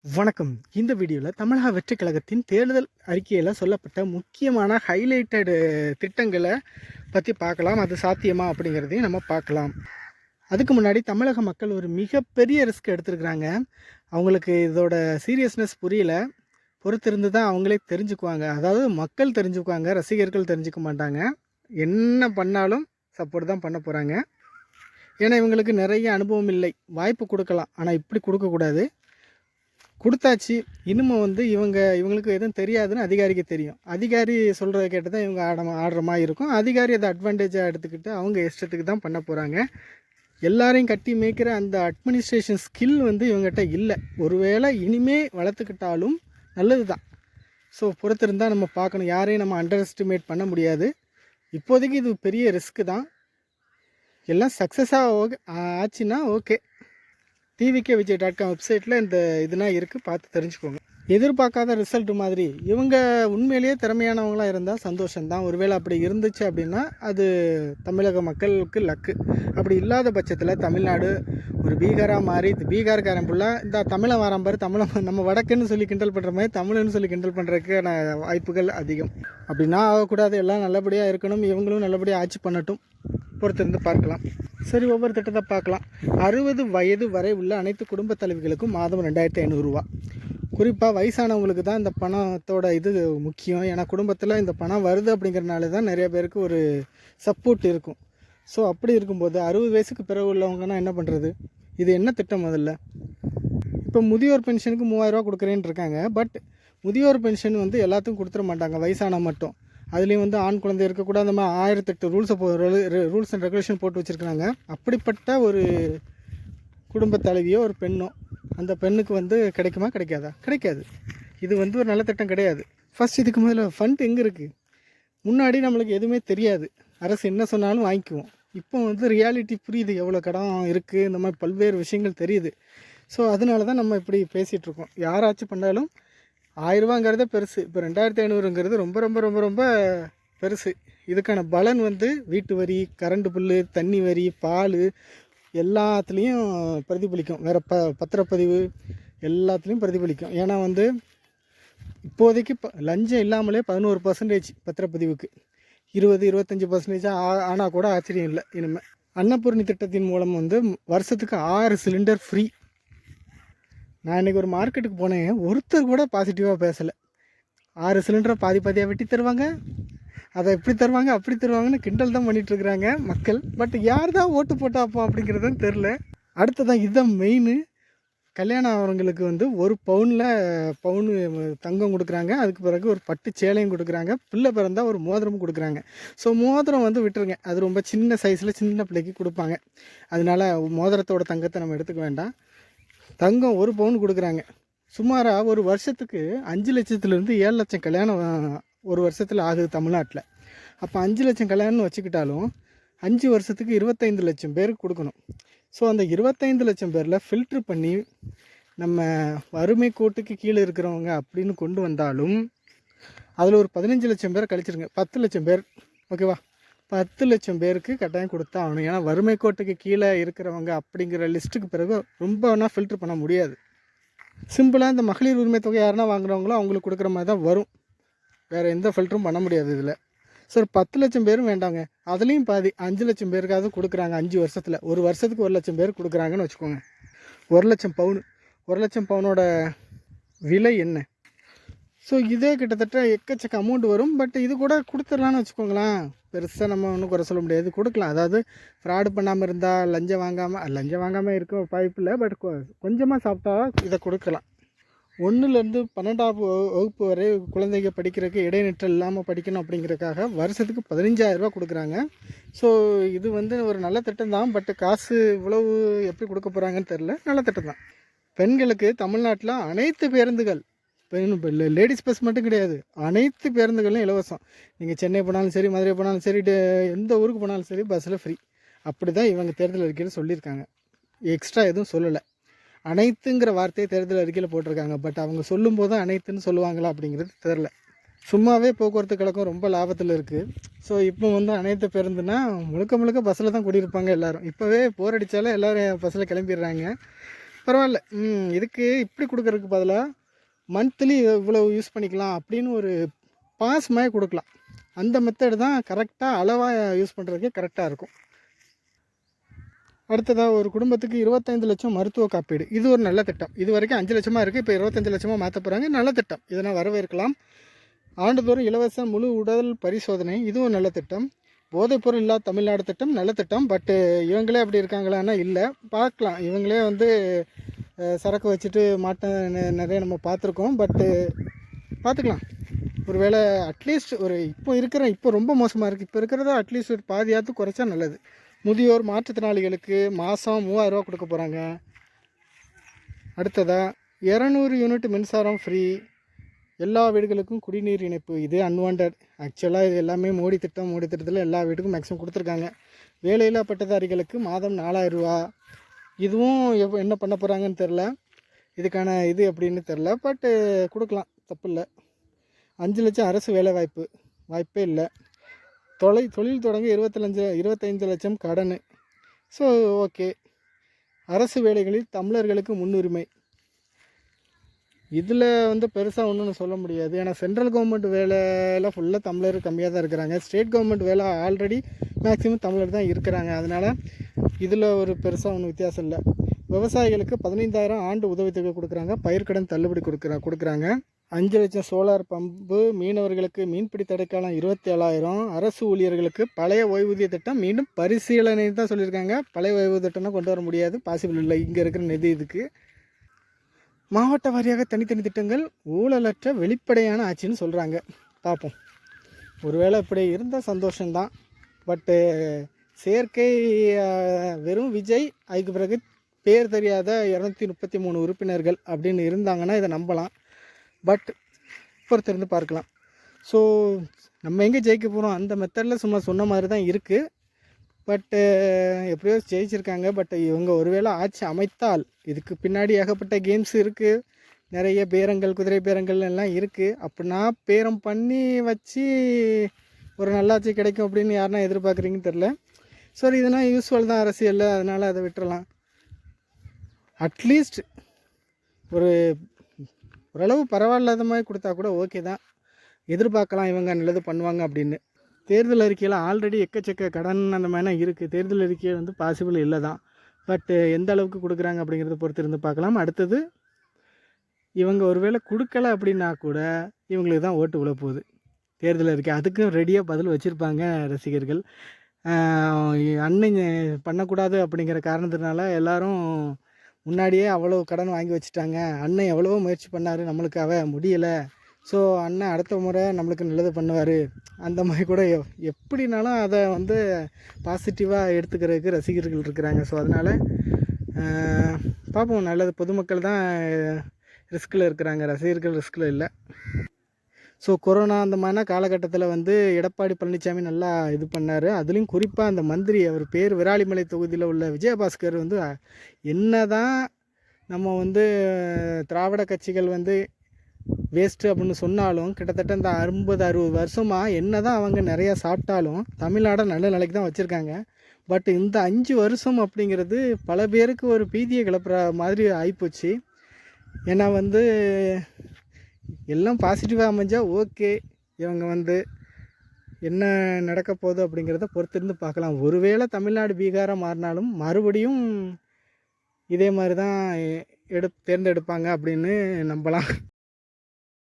வணக்கம். இந்த வீடியோவில் தமிழக வெற்றிக் கழகத்தின் தேர்தல் அறிக்கையில் சொல்லப்பட்ட முக்கியமான ஹைலைட்டடு திட்டங்களை பற்றி பார்க்கலாம். அது சாத்தியமா அப்படிங்கிறதையும் நம்ம பார்க்கலாம். அதுக்கு முன்னாடி தமிழக மக்கள் ஒரு மிகப்பெரிய ரிஸ்க் எடுத்துருக்குறாங்க. அவங்களுக்கு இதோட சீரியஸ்னஸ் புரியல. பொறுத்திருந்து தான் அவங்களே தெரிஞ்சுக்குவாங்க. அதாவது மக்கள் தெரிஞ்சுக்குவாங்க, ரசிகர்கள் தெரிஞ்சுக்க மாட்டாங்க. என்ன பண்ணாலும் சப்போர்ட் தான் பண்ண போகிறாங்க. ஏன்னா இவங்களுக்கு நிறைய அனுபவம் இல்லை. வாய்ப்பு கொடுக்கலாம், ஆனால் இப்படி கொடுக்கக்கூடாது. கொடுத்தாச்சு. இன்னமும் இவங்களுக்கு எதுவும் தெரியாதுன்னு அதிகாரிக்கு தெரியும். அதிகாரி சொல்கிறத கேட்டு தான் இவங்க ஆடுற மாதிரி இருக்கும். அதிகாரி அதை அட்வான்டேஜாக எடுத்துக்கிட்டு அவங்க இஷ்டத்துக்கு தான் பண்ண போகிறாங்க. எல்லாரையும் கட்டி மேய்க்கிற அந்த அட்மினிஸ்ட்ரேஷன் ஸ்கில் இவங்ககிட்ட இல்லை. ஒருவேளை இனிமே வளர்த்துக்கிட்டாலும் நல்லது தான். ஸோ பொறுத்திருந்தால் நம்ம பார்க்கணும். யாரையும் நம்ம அண்டர் எஸ்டிமேட் பண்ண முடியாது. இப்போதைக்கு இது பெரிய ரிஸ்க்கு தான். எல்லாம் சக்ஸஸாக ஆச்சுன்னா ஓகே. tvkvijay.com வெப்சைட்டில் இந்த இதெல்லாம் இருக்குது, பார்த்து தெரிஞ்சுக்கோங்க. எதிர்பார்க்காத ரிசல்ட் மாதிரி இவங்க உண்மையிலேயே திறமையானவங்களாக இருந்தால் சந்தோஷம்தான். ஒருவேளை அப்படி இருந்துச்சு அப்படின்னா அது தமிழக மக்களுக்கு லக்கு. அப்படி இல்லாத பட்சத்தில் தமிழ்நாடு ஒரு பீகாராக மாறி, பீகார்காரன் ஃபுல்லாக இந்த தமிழை வாராம்பார், தமிழை நம்ம வடக்குன்னு சொல்லி கிண்டல் பண்ணுற மாதிரி தமிழ்னு சொல்லி கிண்டல் பண்ணுறதுக்கான வாய்ப்புகள் அதிகம். அப்படின்னா ஆகக்கூடாது. எல்லாம் நல்லபடியாக இருக்கணும், இவங்களும் நல்லபடியாக ஆட்சி பண்ணட்டும். பொறுத்திருந்து பார்க்கலாம். சரி, ஒவ்வொரு திட்டத்தை பார்க்கலாம். 60 வயது வரை உள்ள அனைத்து குடும்ப தலைவிகளுக்கும் மாதம் 2500 ரூபா. குறிப்பாக வயசானவங்களுக்கு தான் இந்த பணத்தோட இது முக்கியம். ஏன்னா குடும்பத்தில் இந்த பணம் வருது அப்படிங்கிறனால தான் நிறைய பேருக்கு ஒரு சப்போர்ட் இருக்கும். ஸோ அப்படி இருக்கும்போது 60 வயசுக்கு பிறகு உள்ளவங்கன்னா என்ன பண்ணுறது? இது என்ன திட்டம்? முதல்ல இப்போ முதியோர் பென்ஷனுக்கு 3000 ரூபா கொடுக்குறேன்னு இருக்காங்க. பட் முதியோர் பென்ஷன் எல்லாத்துக்கும் கொடுத்துட மாட்டாங்க, வயசான மட்டும். அதுலேயும் ஆண் குழந்தை இருக்கக்கூடாது. அந்த மாதிரி 1008 ரூல்ஸ் அண்ட் ரெகுலேஷன் போட்டு வச்சுருக்காங்க. அப்படிப்பட்ட ஒரு குடும்ப தலைவியோ ஒரு பெண்ணோ, அந்த பெண்ணுக்கு கிடைக்குமா கிடைக்காதா? கிடைக்காது. இது ஒரு நல்ல திட்டம் கிடையாது. ஃபஸ்ட் இதுக்கு முதல்ல ஃபண்ட் எங்கே இருக்குது? முன்னாடி நம்மளுக்கு எதுவுமே தெரியாது. அரசு என்ன சொன்னாலும் வாங்கிக்குவோம். இப்போ ரியாலிட்டி புரியுது, எவ்வளோ கடன் இருக்குது, இந்த மாதிரி பல்வேறு விஷயங்கள் தெரியுது. ஸோ அதனால தான் நம்ம இப்படி பேசிகிட்ருக்கோம். யாராச்சும் பண்ணாலும் 1000 ரூபாங்கிறத பெருசு. இப்போ 2500ங்கிறது ரொம்ப ரொம்ப ரொம்ப ரொம்ப பெருசு. இதுக்கான பலன் வீட்டு வரி, கரண்ட் பில்லு, தண்ணி வரி, பால் எல்லாத்துலேயும் பிரதிபலிக்கும். வேறு பத்திரப்பதிவு எல்லாத்துலேயும் பிரதிபலிக்கும். ஏன்னா இப்போதைக்கு லஞ்சம் இல்லாமலே 11% பத்திரப்பதிவுக்கு, 20-25% ஆனால் கூட ஆச்சரியம் இல்லை. இனிமேல் அன்னபூர்ணி திட்டத்தின் மூலம் வருஷத்துக்கு 6 சிலிண்டர் ஃப்ரீ. நான் இன்றைக்கி ஒரு மார்க்கெட்டுக்கு போனேன், ஒருத்தர் கூட பாசிட்டிவாக பேசலை. 6 சிலிண்டரை பாதியாக வெட்டி தருவாங்க, அதை எப்படி தருவாங்க அப்படி தருவாங்கன்னு கிண்டல் தான் பண்ணிகிட்ருக்குறாங்க மக்கள். பட் யார் தான் ஓட்டு போட்டாப்போ அப்படிங்கிறதும் தெரில. அடுத்ததான் இதுதான் மெயின். கல்யாணம் ஆகிறவங்களுக்கு 1 பவுனு தங்கம் கொடுக்குறாங்க. அதுக்கு பிறகு ஒரு பட்டு சேலையும் கொடுக்குறாங்க. பிள்ளை பிறந்தால் ஒரு மோதிரமும் கொடுக்குறாங்க. ஸோ மோதிரம் விட்டுருங்க, அது ரொம்ப சின்ன சைஸில் சின்ன பிள்ளைக்கு கொடுப்பாங்க. அதனால் மோதிரத்தோட தங்கத்தை நம்ம எடுத்துக்க வேண்டாம். தங்கம் 1 பவுன் கொடுக்குறாங்க. சுமாராக ஒரு வருஷத்துக்கு 5 லட்சத்துலேருந்து 7 லட்சம் கல்யாணம் ஒரு வருஷத்தில் ஆகுது தமிழ்நாட்டில். அப்போ 5 லட்சம் கல்யாணம்னு வச்சுக்கிட்டாலும் 5 வருஷத்துக்கு 25 லட்சம் பேருக்கு கொடுக்கணும். ஸோ அந்த 25 லட்சம் பேரில் ஃபில்ட்ரு பண்ணி நம்ம வறுமை கோட்டுக்கு கீழே இருக்கிறவங்க அப்படின்னு கொண்டு வந்தாலும் அதில் ஒரு 15 லட்சம் பேரை கழிச்சிருங்க. 10 லட்சம் பேர், ஓகேவா? 10 லட்சம் பேருக்கு கட்டாயம் கொடுத்தா ஆகணும். ஏன்னா வறுமை கோட்டுக்கு கீழே இருக்கிறவங்க அப்படிங்கிற லிஸ்ட்டுக்கு பிறகு ரொம்ப ஃபில்ட்ரு பண்ண முடியாது. சிம்பிளாக இந்த மகளிர் உரிமை தொகை யாருன்னா வாங்குறவங்களோ அவங்களுக்கு கொடுக்குற மாதிரி தான் வரும். வேறு எந்த ஃபில்ட்ரும் பண்ண முடியாது இதில். ஸோ 10 லட்சம் பேரும் வேண்டாங்க, அதுலேயும் பாதி 5 லட்சம் பேருக்காவது கொடுக்குறாங்க 5 வருஷத்தில். ஒரு வருஷத்துக்கு 1 லட்சம் பேர் கொடுக்குறாங்கன்னு வச்சுக்கோங்க. 1 லட்சம் பவுன், 1 லட்சம் பவுனோட விலை என்ன? ஸோ இதே கிட்டத்தட்ட எக்கச்சக்க அமௌண்ட் வரும். பட் இது கூட கொடுத்துடலான்னு வச்சுக்கோங்களேன். பெருசாக நம்ம ஒன்றும் குறை சொல்ல முடியாது, கொடுக்கலாம். அதாவது ஃப்ராடு பண்ணாமல் இருந்தால், லஞ்சம் வாங்காமல் இருக்க வாய்ப்பு இல்லை. பட் கொஞ்சமாக சாப்பிட்டா இதை கொடுக்கலாம். 1லேருந்து 12ஆம் வகுப்பு வரை குழந்தைங்க படிக்கிறதுக்கு இடைநிற்றல் இல்லாமல் படிக்கணும் அப்படிங்கிறதுக்காக வருஷத்துக்கு 15,000 ரூபா கொடுக்குறாங்க. ஸோ இது ஒரு நல்ல திட்டம் தான். பட் காசு இவ்வளவு எப்படி கொடுக்க போகிறாங்கன்னு தெரில. நல்ல திட்டம் தான். பெண்களுக்கு தமிழ்நாட்டில் அனைத்து பேருந்துகள், லேடிஸ் பஸ் மட்டும் கிடையாது, அனைத்து பேருந்துகளும் இலவசம். நீங்கள் சென்னை போனாலும் சரி, மதுரை போனாலும் சரி, எந்த ஊருக்கு போனாலும் சரி, பஸ்ஸில் ஃப்ரீ. அப்படி தான் இவங்க தேர்தல் அறிக்கையில் சொல்லியிருக்காங்க. எக்ஸ்ட்ரா எதுவும் சொல்லலை. அனைத்துங்கிற வார்த்தையை தேர்தல் அறிக்கையில் போட்டிருக்காங்க. பட் அவங்க சொல்லும்போது அனைத்துன்னு சொல்லுவாங்களா அப்படிங்கிறது தெரில. சும்மாவே போக்குவரத்து கழகம் ரொம்ப லாபத்தில் இருக்குது. ஸோ இப்போ அனைத்து பேருந்துனா முழுக்க பஸ்ஸில் தான் கூட்டியிருப்பாங்க எல்லோரும். இப்போவே போர் அடித்தாலும் எல்லோரும் பஸ்ஸில் கிளம்பிடுறாங்க. பரவாயில்ல. இதுக்கு இப்படி கொடுக்கறதுக்கு பதிலாக மந்த்லி இவ்வளோ யூஸ் பண்ணிக்கலாம் அப்படின்னு ஒரு பாஸ் மாதிரி கொடுக்கலாம். அந்த மெத்தடு தான் கரெக்டாக அளவாக யூஸ் பண்ணுறதுக்கே கரெக்டாக இருக்கும். அடுத்ததாக ஒரு குடும்பத்துக்கு 25 லட்சம் மருத்துவ காப்பீடு. இது ஒரு நல்ல திட்டம். இது வரைக்கும் 5 லட்சமாக இருக்குது, இப்போ 25 லட்சமாக மாற்ற போகிறாங்க. நல்ல திட்டம், இதனால் வரவேற்கலாம். ஆண்டுதோறும் இலவச முழு உடல் பரிசோதனை, இதுவும் நல்ல திட்டம். போதைப்பொருள் இல்லாத தமிழ்நாடு திட்டம் நல்ல திட்டம். பட்டு இவங்களே அப்படி இருக்காங்களான்னா இல்லை, பார்க்கலாம். இவங்களே வந்து சரக்கு வச்சுட்டு நிறைய நம்ம பார்த்துருக்கோம். பட்டு பார்த்துக்கலாம். ஒரு வேளை அட்லீஸ்ட் ஒரு இப்போ ரொம்ப மோசமாக இருக்குது. இப்போ இருக்கிறத அட்லீஸ்ட் ஒரு பாதியாவது குறைச்சா நல்லது. முதியோர் மாற்றுத்திறனாளிகளுக்கு மாதம் 3000 ரூபா கொடுக்க போகிறாங்க. அடுத்ததாக 200 யூனிட் மின்சாரம் ஃப்ரீ, எல்லா வீடுகளுக்கும் குடிநீர் இணைப்பு. இது அன்வான்ட். ஆக்சுவலாக இது எல்லாமே மோடி திட்டத்தில் எல்லா வீட்டுக்கும் மேக்ஸிமம் கொடுத்துருக்காங்க. வேலையில்லா பட்டதாரிகளுக்கு மாதம் 4000 ரூபா. இதுவும் என்ன பண்ண போகிறாங்கன்னு தெரில, இதுக்கான இது எப்படின்னு தெரில. பட்டு கொடுக்கலாம், தப்பு இல்லை. 5 லட்சம் அரசு வேலை வாய்ப்பே இல்லை. தொழில் தொடங்க 25 லட்சம் கடன். So okay. அரசு வேலைகளில் தமிழர்களுக்கு முன்னுரிமை. இதில் வந்து பெருசாக ஒன்றும் சொல்ல முடியாது. ஏன்னா சென்ட்ரல் கவர்மெண்ட் வேலையில் ஃபுல்லாக தமிழர் கம்மியாக தான் இருக்கிறாங்க. ஸ்டேட் கவர்மெண்ட் வேலை ஆல்ரெடி மேக்ஸிமம் தமிழர் தான் இருக்கிறாங்க. அதனால் இதில் ஒரு பெருசாக ஒன்றும் வித்தியாசம் இல்லை. விவசாயிகளுக்கு 15,000 ஆண்டு உதவித்தொகை கொடுக்குறாங்க. பயிர்க்கடன் தள்ளுபடி கொடுக்குறாங்க. 5 லட்சம் சோலார் பம்பு. மீனவர்களுக்கு மீன்பிடி தடைக்காலம் 27,000. அரசு ஊழியர்களுக்கு பழைய ஓய்வூதிய திட்டம் மீண்டும் பரிசீலனை தான் சொல்லியிருக்காங்க. பழைய ஓய்வூதிய திட்டம்னா கொண்டு வர முடியாது, பாசிபிள் இல்லை இங்கே இருக்கிற நிதி இதுக்கு. மாவட்ட வாரியாக தனித்தனி திட்டங்கள், ஊழலற்ற வெளிப்படையான ஆட்சின்னு சொல்கிறாங்க. பார்ப்போம், ஒருவேளை இப்படி இருந்தால் சந்தோஷம்தான். பட்டு செயற்கை வெறும் விஜய், அதுக்கு பிறகு பேர் தெரியாத 233 உறுப்பினர்கள் அப்படின்னு இருந்தாங்கன்னா இதை நம்பலாம். பட் பொறுத்திருந்து பார்க்கலாம். ஸோ நம்ம எங்கே ஜெயிக்க போகிறோம் அந்த மெத்தடில் சும்மா சொன்ன மாதிரி தான் இருக்குது. பட்டு எப்படியோ ஜெயிச்சிருக்காங்க. பட் இவங்க ஒருவேளை ஆட்சி அமைத்தால் இதுக்கு பின்னாடி ஏகப்பட்ட கேம்ஸ் இருக்குது. நிறைய பேரங்கள், குதிரை பேரங்கள் எல்லாம் இருக்குது. அப்படின்னா பேரம் பண்ணி வச்சு ஒரு நல்லாட்சி கிடைக்கும் அப்படின்னு யாருன்னா எதிர்பார்க்குறீங்கன்னு தெரில. சரி, இதெல்லாம் யூஸ்ஃபுல் தான் அரசியலில், அதனால் அதை விட்டுறலாம். அட்லீஸ்ட் ஓரளவு பரவாயில்லாத மாதிரி கொடுத்தா கூட ஓகே தான். எதிர்பார்க்கலாம் இவங்க நல்லது பண்ணுவாங்க அப்படின்னு. தேர்தல் அறிக்கையில் ஆல்ரெடி எக்கச்சக்க கடன் அந்த மாதிரிலாம் இருக்குது. தேர்தல் அறிக்கையை வந்து பாசிபிள் இல்லை தான். பட்டு எந்த அளவுக்கு கொடுக்குறாங்க அப்படிங்கிறத பொறுத்து இருந்து பார்க்கலாம். அடுத்தது இவங்க ஒருவேளை கொடுக்கல அப்படின்னா கூட இவங்களுக்கு தான் ஓட்டு விழப்போகுது தேர்தல் அறிக்கை. அதுக்கும் ரெடியாக பதில் வச்சுருப்பாங்க ரசிகர்கள். அண்ணன் பண்ணக்கூடாது அப்படிங்கிற காரணத்தினால எல்லோரும் முன்னாடியே அவ்வளோ கடன் வாங்கி வச்சுட்டாங்க. அண்ணன் எவ்வளவோ முயற்சி பண்ணார், நம்மளுக்காக முடியலை. ஸோ அண்ணன் அடுத்த முறை நம்மளுக்கு நல்லது பண்ணுவார். அந்த மாதிரி கூட எப்படினாலும் அதை வந்து பாசிட்டிவாக எடுத்துக்கிறதுக்கு ரசிகர்கள் இருக்கிறாங்க. ஸோ அதனால் பார்ப்போம், நல்லது. பொதுமக்கள் தான் ரிஸ்கில் இருக்கிறாங்க, ரசிகர்கள் ரிஸ்கில் இல்லை. ஸோ கொரோனா அந்த மாதிரினா காலகட்டத்தில் வந்து எடப்பாடி பழனிசாமி நல்லா இது பண்ணார். அதுலேயும் குறிப்பாக அந்த மந்திரி, அவர் பேர் விராலிமலை தொகுதியில் உள்ள விஜயபாஸ்கர் வந்து என்ன தான் நம்ம வந்து திராவிட கட்சிகள் வந்து வேஸ்ட்டு அப்படின்னு சொன்னாலும், கிட்டத்தட்ட இந்த 50-60 வருஷமாக என்ன தான் அவங்க நிறையா சாப்பிட்டாலும் தமிழ்நாடை நல்ல நிலைக்கு தான் வச்சுருக்காங்க. பட் இந்த 5 வருஷம் அப்படிங்கிறது பல பேருக்கு ஒரு பீதியை கிளப்புற மாதிரி ஆகிப்போச்சு. ஏன்னா வந்து எல்லாம் பாசிட்டிவாக அமைஞ்சால் ஓகே. இவங்க வந்து என்ன நடக்க போகுது அப்படிங்கிறத பொறுத்திருந்து பார்க்கலாம். ஒருவேளை தமிழ்நாடு பீகாராக மாறினாலும் மறுபடியும் இதே மாதிரி தான் தேர்ந்தெடுப்பாங்க அப்படின்னு நம்பலாம்.